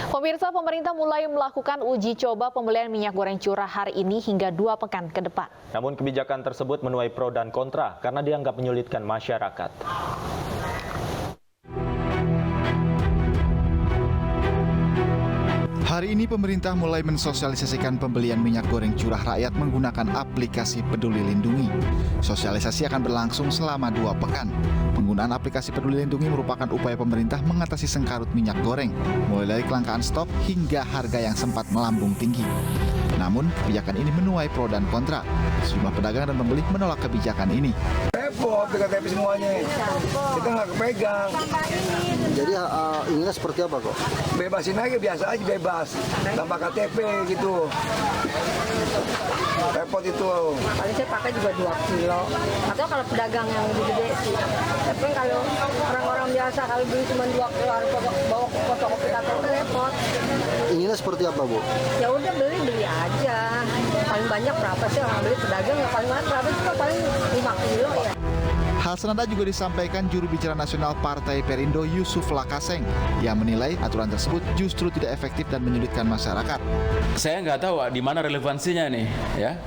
Pemirsa, pemerintah mulai melakukan uji coba pembelian minyak goreng curah hari ini hingga 2 pekan ke depan. Namun kebijakan tersebut menuai pro dan kontra karena dianggap menyulitkan masyarakat. Hari ini pemerintah mulai mensosialisasikan pembelian minyak goreng curah rakyat menggunakan aplikasi Peduli Lindungi. Sosialisasi akan berlangsung selama 2 pekan. Penggunaan aplikasi Peduli Lindungi merupakan upaya pemerintah mengatasi sengkarut minyak goreng, mulai dari kelangkaan stok hingga harga yang sempat melambung tinggi. Namun, kebijakan ini menuai pro dan kontra. Sejumlah pedagang dan pembeli menolak kebijakan ini. Repot dengan KTP semuanya, kita nggak kepegang. Jadi inginnya seperti apa kok? Bebasin aja, biasa aja bebas, tanpa KTP gitu. Repot itu. Paling saya pakai juga 2 kilo. Atau kalau pedagang yang lebih gede sih. Tapi kalau orang-orang biasa kalau beli cuma 2 kilo harus bawa ke fotokopi KTP repot. Inginnya seperti apa, Bu? Ya udah beli aja. Paling banyak berapa sih orang beli pedagang ya paling banyak berapa juga paling 5 kilo ya. Hal senada juga disampaikan juru bicara nasional Partai Perindo Yusuf Lakaseng yang menilai aturan tersebut justru tidak efektif dan menyulitkan masyarakat. Saya nggak tahu di mana relevansinya nih ya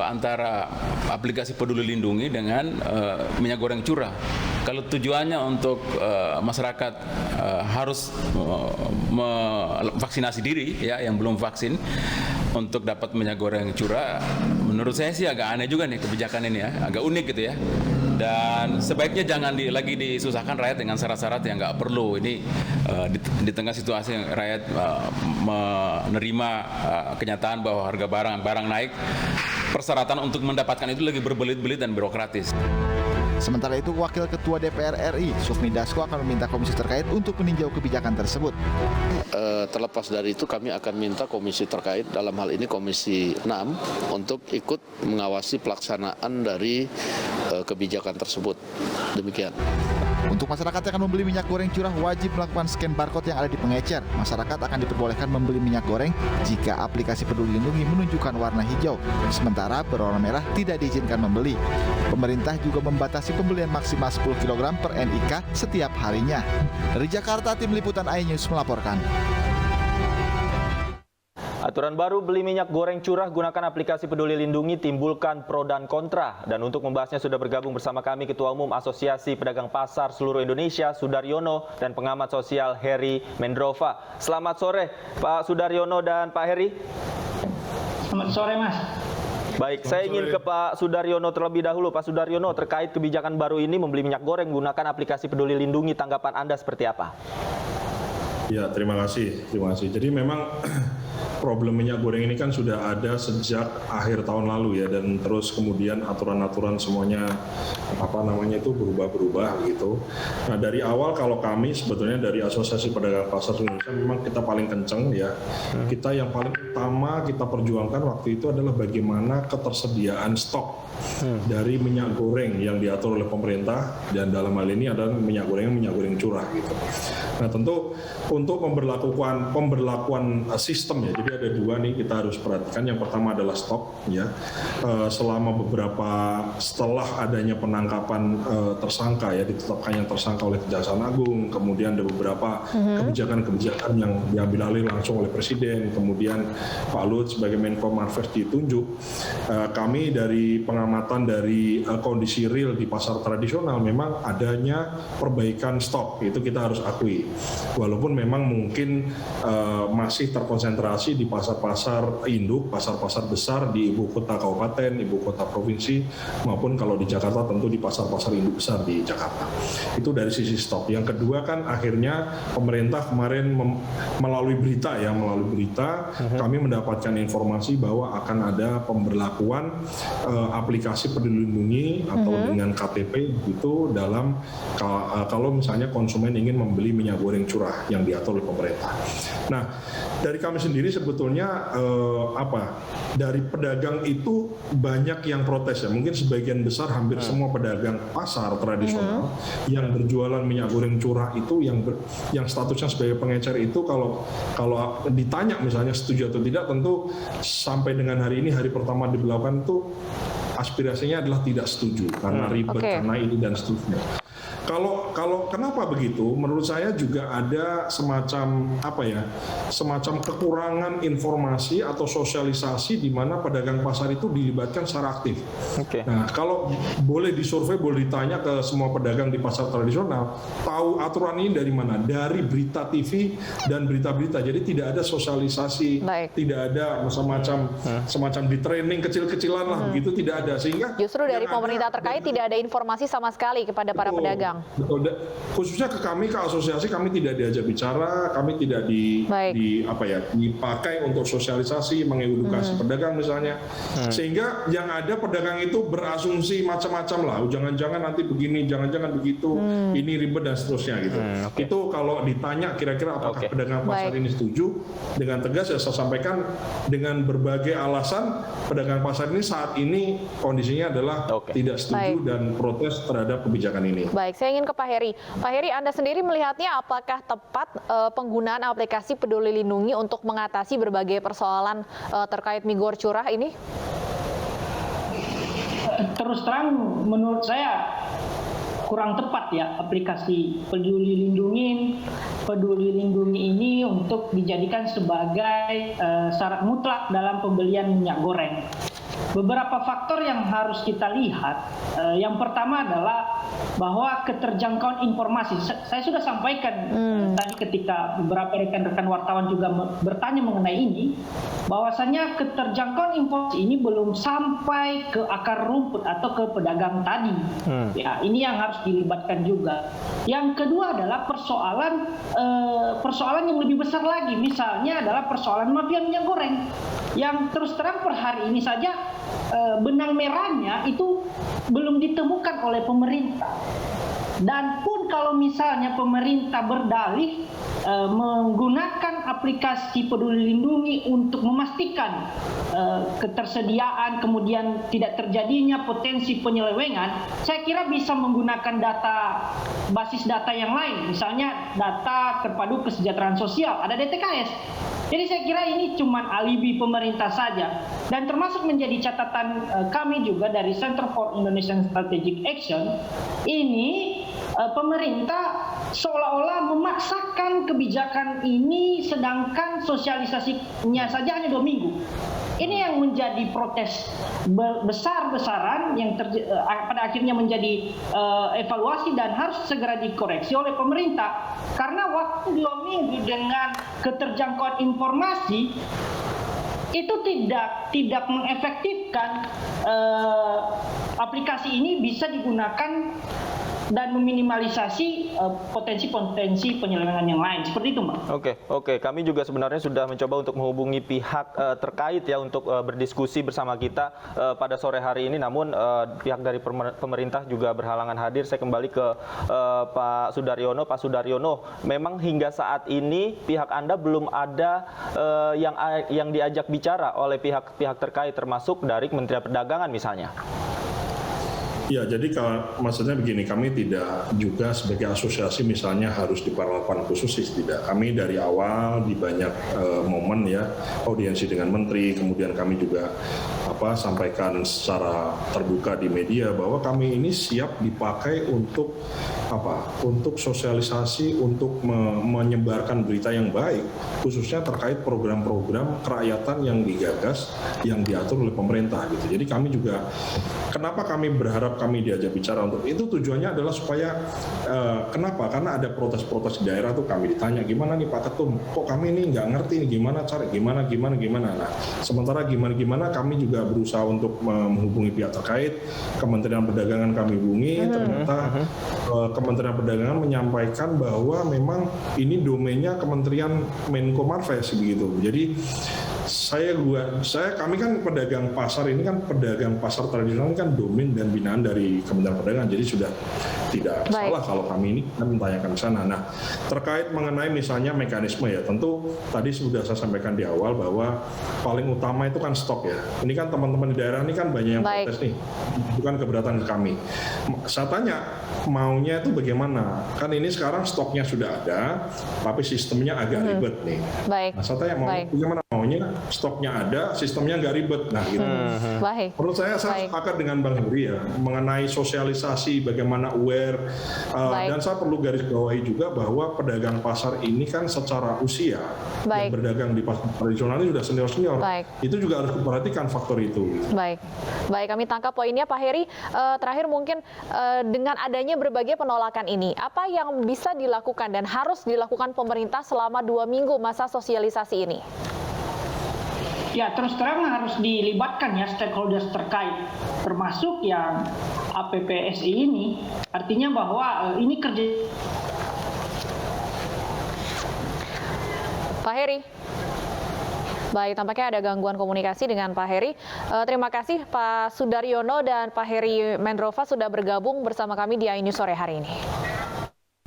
antara aplikasi Peduli Lindungi dengan minyak goreng curah. Kalau tujuannya untuk masyarakat harus vaksinasi diri ya yang belum vaksin untuk dapat minyak goreng curah, menurut saya sih agak aneh juga nih kebijakan ini ya, agak unik gitu ya. Dan sebaiknya jangan lagi disusahkan rakyat dengan syarat-syarat yang nggak perlu. Ini di tengah situasi yang rakyat menerima kenyataan bahwa harga barang naik, persyaratan untuk mendapatkan itu lagi berbelit-belit dan birokratis. Sementara itu, Wakil Ketua DPR RI, Sufmi Dasko akan meminta komisi terkait untuk meninjau kebijakan tersebut. Terlepas dari itu, kami akan minta komisi terkait, dalam hal ini Komisi 6, untuk ikut mengawasi pelaksanaan dari kebijakan tersebut. Demikian. Untuk masyarakat yang akan membeli minyak goreng curah wajib melakukan scan barcode yang ada di pengecer. Masyarakat akan diperbolehkan membeli minyak goreng jika aplikasi Peduli Lindungi menunjukkan warna hijau. Sementara berwarna merah tidak diizinkan membeli. Pemerintah juga membatasi pembelian maksimal 10 kg per NIK setiap harinya. Dari Jakarta, Tim Liputan iNews melaporkan. Aturan baru beli minyak goreng curah gunakan aplikasi Peduli Lindungi timbulkan pro dan kontra. Dan untuk membahasnya sudah bergabung bersama kami Ketua Umum Asosiasi Pedagang Pasar Seluruh Indonesia, Sudaryono, dan pengamat sosial Heri Mendrova. Selamat sore Pak Sudaryono dan Pak Heri. Selamat sore Mas. Baik, saya ingin ke Pak Sudaryono terlebih dahulu. Pak Sudaryono, terkait kebijakan baru ini membeli minyak goreng gunakan aplikasi Peduli Lindungi, tanggapan Anda seperti apa? Ya, terima kasih. Jadi memang problem minyak goreng ini kan sudah ada sejak akhir tahun lalu ya, dan terus kemudian aturan-aturan semuanya itu berubah-berubah gitu. Nah, dari awal kalau kami sebetulnya dari Asosiasi Pedagang Pasar Indonesia memang kita paling kenceng ya. Kita yang paling utama kita perjuangkan waktu itu adalah bagaimana ketersediaan stok dari minyak goreng yang diatur oleh pemerintah, dan dalam hal ini adalah minyak goreng curah gitu. Nah, tentu untuk pemberlakuan sistem ya, jadi ada 2 nih kita harus perhatikan. Yang pertama adalah stok ya. Selama setelah adanya penangkapan tersangka ya, ditetapkannya tersangka oleh Kejaksaan Agung, kemudian ada beberapa kebijakan-kebijakan yang diambil alih langsung oleh Presiden, kemudian Pak Luhut sebagai Menko Marves ditunjuk. Kami dari pengamatan dari kondisi real di pasar tradisional memang adanya perbaikan stok, itu kita harus akui. Walaupun memang mungkin masih terkonsentrasi di pasar-pasar induk, pasar-pasar besar di ibu kota kabupaten, ibu kota provinsi, maupun kalau di Jakarta tentu di pasar-pasar induk besar di Jakarta. Itu dari sisi stok. Yang kedua kan akhirnya pemerintah kemarin melalui berita kami mendapatkan informasi bahwa akan ada pemberlakuan aplikasi Peduli Lindungi atau dengan KTP itu dalam kalau misalnya konsumen ingin membeli minyak goreng curah yang diatur oleh pemerintah. Nah, dari kami sendiri sebetulnya dari pedagang itu banyak yang protes ya. Mungkin sebagian besar hampir semua pedagang pasar tradisional yang berjualan minyak goreng curah itu yang statusnya sebagai pengecer itu kalau ditanya misalnya setuju atau tidak, tentu sampai dengan hari ini, hari pertama diberlakukan itu aspirasinya adalah tidak setuju karena ribet, karena ini dan seterusnya. Kalau kenapa begitu? Menurut saya juga ada semacam kekurangan informasi atau sosialisasi di mana pedagang pasar itu dilibatkan secara aktif. Nah, kalau boleh disurvei, boleh ditanya ke semua pedagang di pasar tradisional, tahu aturan ini dari mana? Dari berita TV dan berita-berita. Jadi tidak ada sosialisasi, tidak ada semacam di training kecil-kecilan lah, begitu tidak ada. Sehingga justru dari pemerintah terkait tidak ada informasi sama sekali kepada para pedagang. Betul. Khususnya ke kami, ke asosiasi, kami tidak diajak bicara, kami tidak dipakai untuk sosialisasi, mengedukasi pedagang misalnya. Sehingga yang ada pedagang itu berasumsi macam-macam lah, jangan-jangan nanti begini, jangan-jangan begitu, ini ribet dan seterusnya gitu. Itu kalau ditanya kira-kira apakah pedagang pasar ini setuju, dengan tegas ya saya sampaikan dengan berbagai alasan pedagang pasar ini saat ini kondisinya adalah tidak setuju dan protes terhadap kebijakan ini. Baik, saya ingin ke Pak Heri. Pak Heri, Anda sendiri melihatnya apakah tepat penggunaan aplikasi Peduli Lindungi untuk mengatasi berbagai persoalan terkait mie goreng curah ini? Terus terang menurut saya kurang tepat ya aplikasi Peduli Lindungi ini untuk dijadikan sebagai syarat mutlak dalam pembelian minyak goreng. Beberapa faktor yang harus kita lihat. Yang pertama adalah bahwa keterjangkauan informasi. Saya sudah sampaikan tadi ketika beberapa rekan-rekan wartawan juga bertanya mengenai ini, bahwasanya keterjangkauan informasi ini belum sampai ke akar rumput atau ke pedagang tadi. Ya, ini yang harus dilibatkan juga. Yang kedua adalah persoalan yang lebih besar lagi, misalnya adalah persoalan mafia minyak goreng yang terus terang per hari ini saja benang merahnya itu belum ditemukan oleh pemerintah. Dan pun kalau misalnya pemerintah berdalih menggunakan aplikasi Peduli Lindungi untuk memastikan ketersediaan kemudian tidak terjadinya potensi penyelewengan, saya kira bisa menggunakan basis data yang lain, misalnya data terpadu kesejahteraan sosial, ada DTKS. Jadi saya kira ini cuma alibi pemerintah saja, dan termasuk menjadi catatan kami juga dari Center for Indonesian Strategic Action. Ini pemerintah seolah-olah memaksakan kebijakan ini sedangkan sosialisasinya saja hanya 2 minggu. Ini yang menjadi protes besar-besaran yang pada akhirnya menjadi evaluasi dan harus segera dikoreksi oleh pemerintah. Karena waktu 2 minggu dengan keterjangkauan informasi itu tidak mengefektifkan aplikasi ini bisa digunakan dan meminimalisasi potensi-potensi penyelewengan yang lain. Seperti itu, Mbak. Oke. Kami juga sebenarnya sudah mencoba untuk menghubungi pihak terkait ya untuk berdiskusi bersama kita pada sore hari ini. Namun pihak dari pemerintah juga berhalangan hadir. Saya kembali ke Pak Sudaryono. Pak Sudaryono, memang hingga saat ini pihak Anda belum ada yang diajak bicara oleh pihak terkait, termasuk dari Kementerian Perdagangan misalnya. Ya, jadi maksudnya begini, kami tidak juga sebagai asosiasi misalnya harus diperlakukan khusus, tidak. Kami dari awal di banyak momen ya, audiensi dengan menteri, kemudian kami juga sampaikan secara terbuka di media bahwa kami ini siap dipakai untuk sosialisasi, untuk menyebarkan berita yang baik, khususnya terkait program-program kerakyatan yang digagas, yang diatur oleh pemerintah gitu. Jadi kami juga, kenapa kami berharap kami diajak bicara untuk itu, tujuannya adalah supaya kenapa? Karena ada protes-protes di daerah tuh kami ditanya, gimana nih Pak Ketum, kok kami ini nggak ngerti nih gimana cara, gimana. Nah, sementara gimana kami juga berusaha untuk menghubungi pihak terkait, Kementerian Perdagangan kami hubungi, ternyata Kementerian Perdagangan menyampaikan bahwa memang ini domainnya Kementerian Menko Marves begitu. Jadi kami kan pedagang pasar ini kan pedagang pasar tradisional kan domain dan binaan dari Kementerian Perdagangan, jadi sudah tidak salah kalau kami ini kan menanyakan ke sana. Nah, terkait mengenai misalnya mekanisme ya, tentu tadi sudah saya sampaikan di awal bahwa paling utama itu kan stok ya. Ini kan teman-teman di daerah ini kan banyak yang protes nih, bukan keberatan kami. Saya tanya maunya itu bagaimana? Kan ini sekarang stoknya sudah ada, tapi sistemnya agak ribet nih. Nah, saya tanya bagaimana maunya stoknya ada, sistemnya nggak ribet. Nah, gitu. Baik. Menurut saya sepakat dengan Bang Heri ya mengenai sosialisasi bagaimana aware dan saya perlu garis bawahi juga bahwa pedagang pasar ini kan secara usia yang berdagang di pasar tradisional ini sudah senior-senior. Itu juga harus diperhatikan faktor itu. Baik, kami tangkap poinnya Pak Heri. Terakhir mungkin dengan adanya berbagai penolakan ini, apa yang bisa dilakukan dan harus dilakukan pemerintah selama 2 minggu masa sosialisasi ini? Ya, terus terang harus dilibatkan ya stakeholders terkait, termasuk yang APPSI ini. Artinya bahwa ini kerja. Pak Heri. Baik, tampaknya ada gangguan komunikasi dengan Pak Heri. Terima kasih Pak Sudaryono dan Pak Heri Mendrova sudah bergabung bersama kami di iNews sore hari ini.